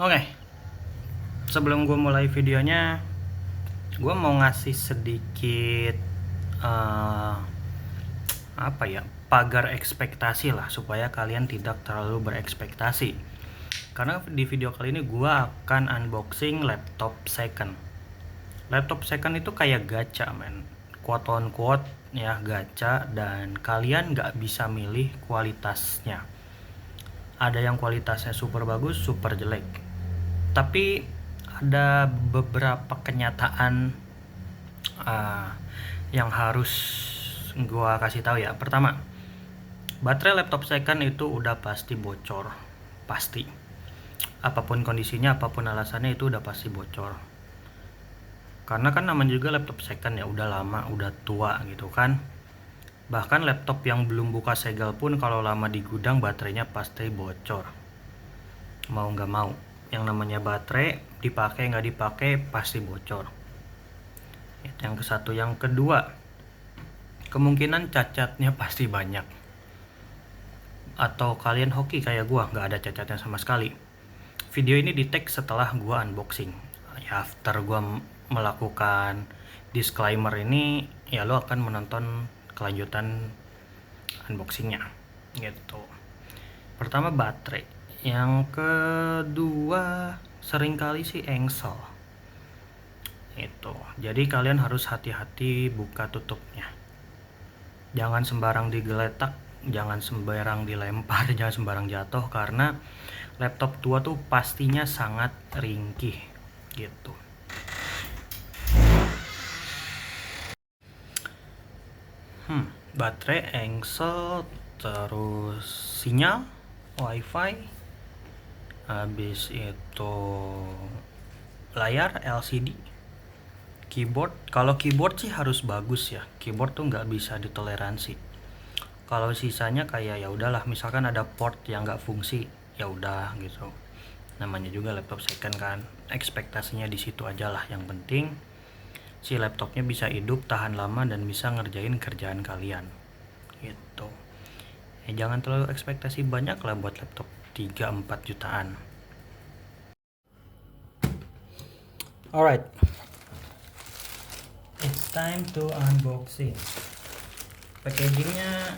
Oke, sebelum gue mulai videonya, gue mau ngasih sedikit eh, pagar ekspektasi lah, supaya kalian tidak terlalu berekspektasi. Karena di video kali ini gue akan unboxing laptop second. Laptop second itu kayak gacha, men. Quote on quote ya, gacha, dan kalian nggak bisa milih kualitasnya. Ada yang kualitasnya super bagus, super jelek. Tapi ada beberapa kenyataan uh, yang harus gua kasih tahu ya. Pertama, baterai laptop second itu udah pasti bocor, pasti. Apapun kondisinya, apapun alasannya, itu udah pasti bocor. Karena kan namanya juga laptop second ya, udah lama, udah tua gitu kan. Bahkan laptop yang belum buka segel pun kalau lama di gudang baterainya pasti bocor. Mau nggak mau, yang namanya baterai dipakai nggak dipakai pasti bocor. Itu yang ke satu. Yang kedua, kemungkinan cacatnya pasti banyak. Atau kalian hoki kayak gua, nggak ada cacatnya sama sekali. Video ini di tag setelah gua unboxing. Ya, after gua melakukan disclaimer ini, ya lo akan menonton kelanjutan unboxingnya gitu. Pertama, baterai. Yang kedua, seringkali sih engsel itu. Jadi kalian harus hati-hati buka tutupnya. Jangan sembarang digeletak, jangan sembarang dilempar, jangan sembarang jatuh, karena laptop tua tuh pastinya sangat ringkih gitu. Baterai engsel, terus sinyal wifi, habis itu layar LCD, keyboard. Kalau keyboard sih harus bagus ya, keyboard tuh nggak bisa ditoleransi. Kalau sisanya kayak ya udahlah, misalkan ada port yang nggak fungsi, ya udah gitu. Namanya juga laptop second kan, ekspektasinya di situ aja lah. Yang penting si laptopnya bisa hidup, tahan lama, dan bisa ngerjain kerjaan kalian gitu. Jangan terlalu ekspektasi banyak lah buat laptop 3-4 jutaan. Alright, it's time to unboxing. Packagingnya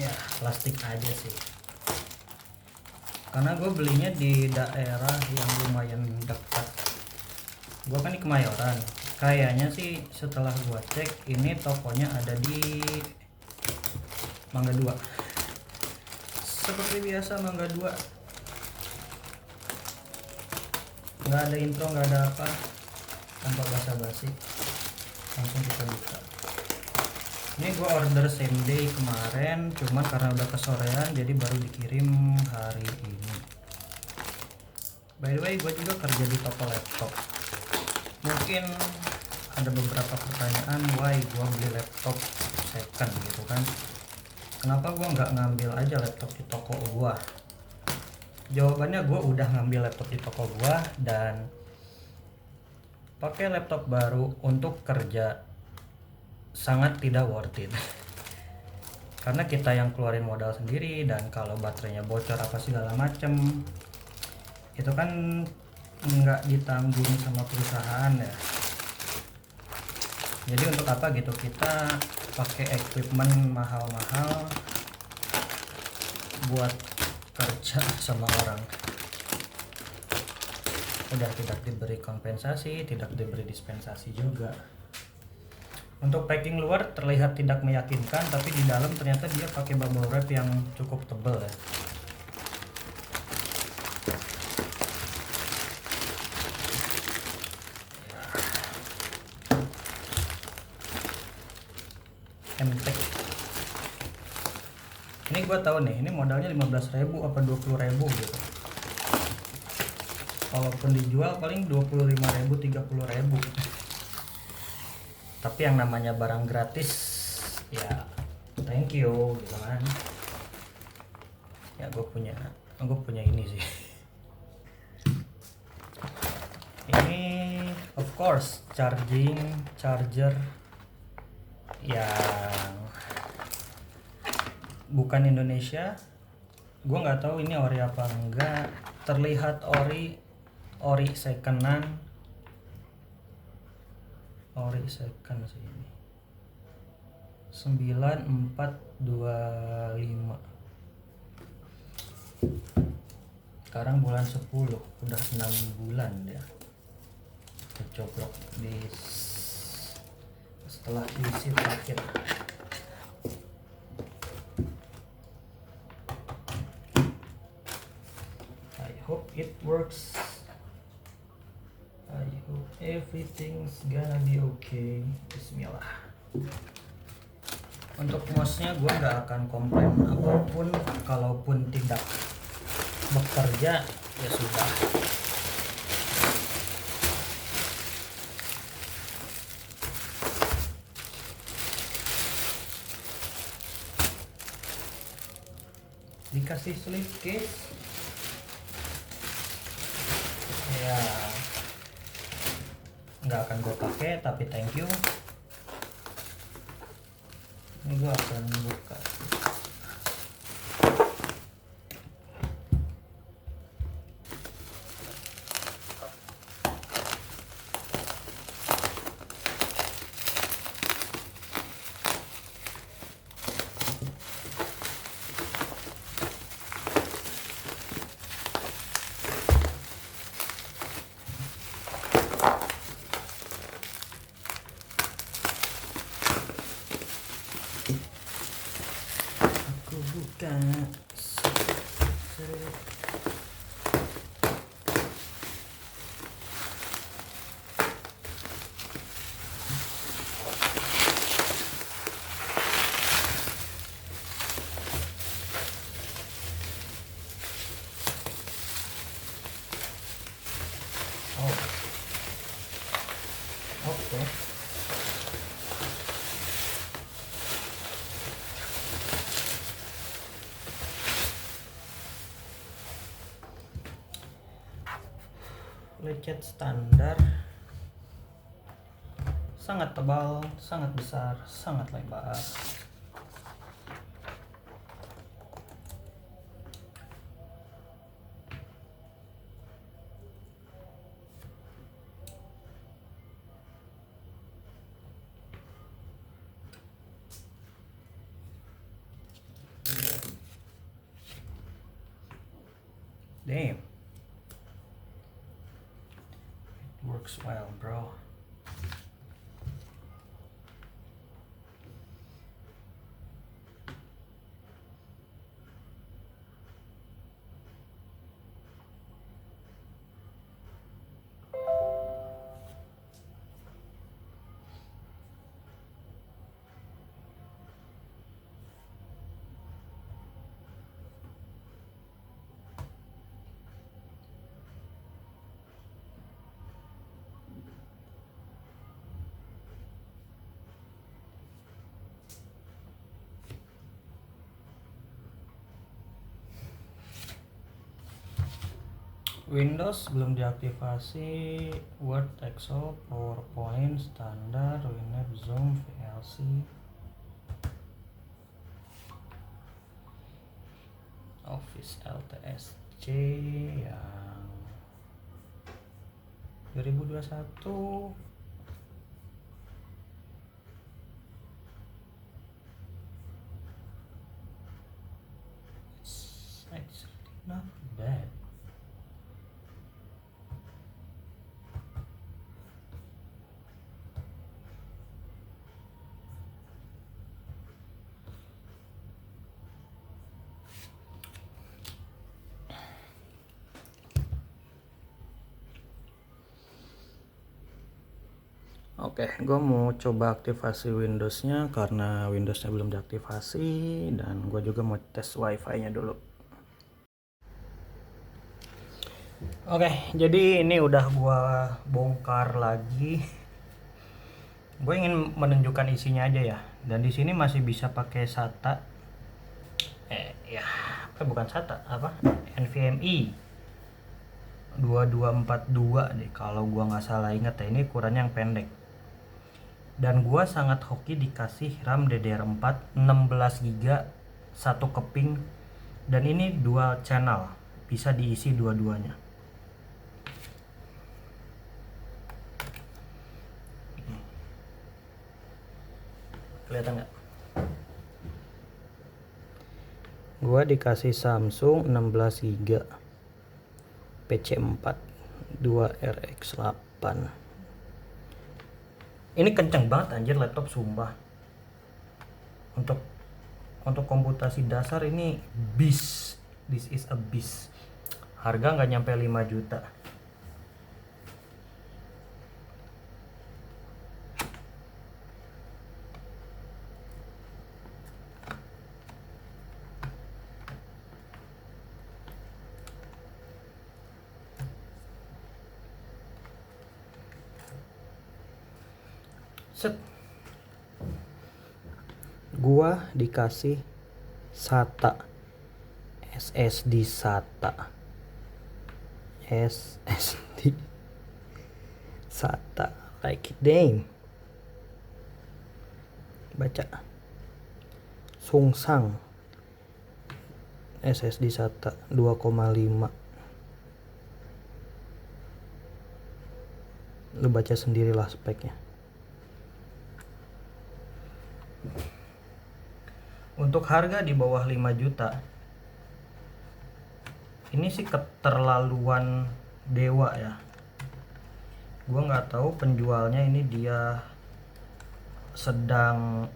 ya plastik aja sih, karena gue belinya di daerah yang lumayan dekat. Gue kan di Kemayoran. Kayaknya sih setelah gue cek, ini tokonya ada di Mangga 2. Seperti biasa, Mangga 2. Nggak ada intro, nggak ada apa, tanpa basa-basi, langsung kita buka. Ini gue order same day kemarin, cuman karena udah kesorean jadi baru dikirim hari ini. By the way, gue juga kerja di toko laptop. Mungkin ada beberapa pertanyaan, why gue beli laptop second gitu kan. Kenapa gue nggak ngambil aja laptop di toko gue? Jawabannya, gue udah ngambil laptop di toko gue dan pakai laptop baru untuk kerja sangat tidak worth it. Karena kita yang keluarin modal sendiri, dan kalau baterainya bocor apa segala macem, itu kan nggak ditanggung sama perusahaan ya. Jadi untuk apa gitu kita pakai equipment mahal-mahal buat kerja sama orang. Udah tidak diberi kompensasi, tidak diberi dispensasi juga. Untuk packing luar terlihat tidak meyakinkan, tapi di dalam ternyata dia pakai bubble wrap yang cukup tebal ya. Emtek. Ini gue tahu nih, ini modalnya 15.000 apa 20.000 gitu. Kalaupun dijual paling 25.000, 30.000. Tapi yang namanya barang gratis ya thank you gitu kan. Ya gue punya ini sih. Ini of course charger yang bukan Indonesia, Gue nggak tahu ini ori apa enggak. Terlihat ori secondan, ori second sih ini. 9425. Sekarang bulan 10, udah 6 bulan dia kecoklok di setelah diisi terakhir. I hope it works. I hope everything's gonna be okay. Bismillah. Untuk mouse-nya gue nggak akan komplain apapun, kalaupun tidak bekerja ya sudah. Dikasih slipcase ya, nggak akan gue pakai tapi thank you. Ini gue akan buka. Buka. Oh, oke. Lecet standar, sangat tebal, sangat besar, sangat lebar. Damn. Works well, bro. Windows belum diaktifasi. Word, Excel, PowerPoint, standar, WinRAR, Zoom, VLC. Office LTSC yang 2021. It's actually not bad. Oke, gue mau coba aktivasi Windows-nya karena Windows-nya belum diaktifasi, dan gue juga mau tes Wi-Fi-nya dulu. Oke, jadi ini udah gue bongkar lagi. Gue ingin menunjukkan isinya aja ya. Dan di sini masih bisa pakai SATA. Bukan SATA, apa? NVMe 2242 deh kalau gua nggak salah inget ya. Ini ukurannya yang pendek. Dan gua sangat hoki dikasih RAM DDR4 16 GB, satu keping Dan ini dual channel, bisa diisi dua-duanya. Kelihatan nggak? Gua dikasih Samsung 16 GB PC4 2RX8. Ini kenceng banget anjir laptop, sumpah. Untuk komputasi dasar ini beast. This is a beast. Harga nggak nyampe 5 juta. Set. Gua dikasih SATA, SSD SATA, like it damn. Baca Sungsang SSD SATA 2,5. Lu baca sendirilah speknya. Untuk harga di bawah 5 juta, ini sih keterlaluan dewa ya. Gua nggak tahu penjualnya ini dia sedang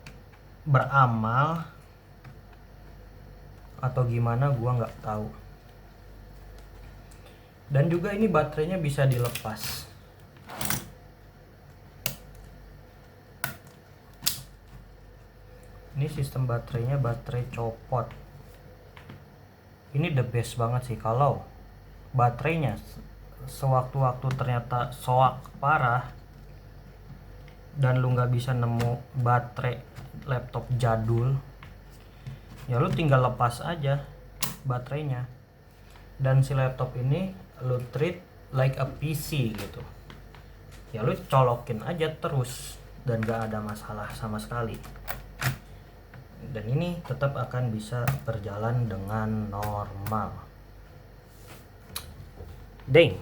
beramal atau gimana, gua nggak tahu. Dan juga ini baterainya bisa dilepas. Ini sistem baterainya baterai copot. Ini the best banget sih kalau baterainya sewaktu-waktu ternyata soak parah dan lu nggak bisa nemu baterai laptop jadul, ya lu tinggal lepas aja baterainya, dan si laptop ini lu treat like a PC gitu. Ya lu colokin aja terus dan gak ada masalah sama sekali. Dan ini tetap akan bisa berjalan dengan normal. Deng.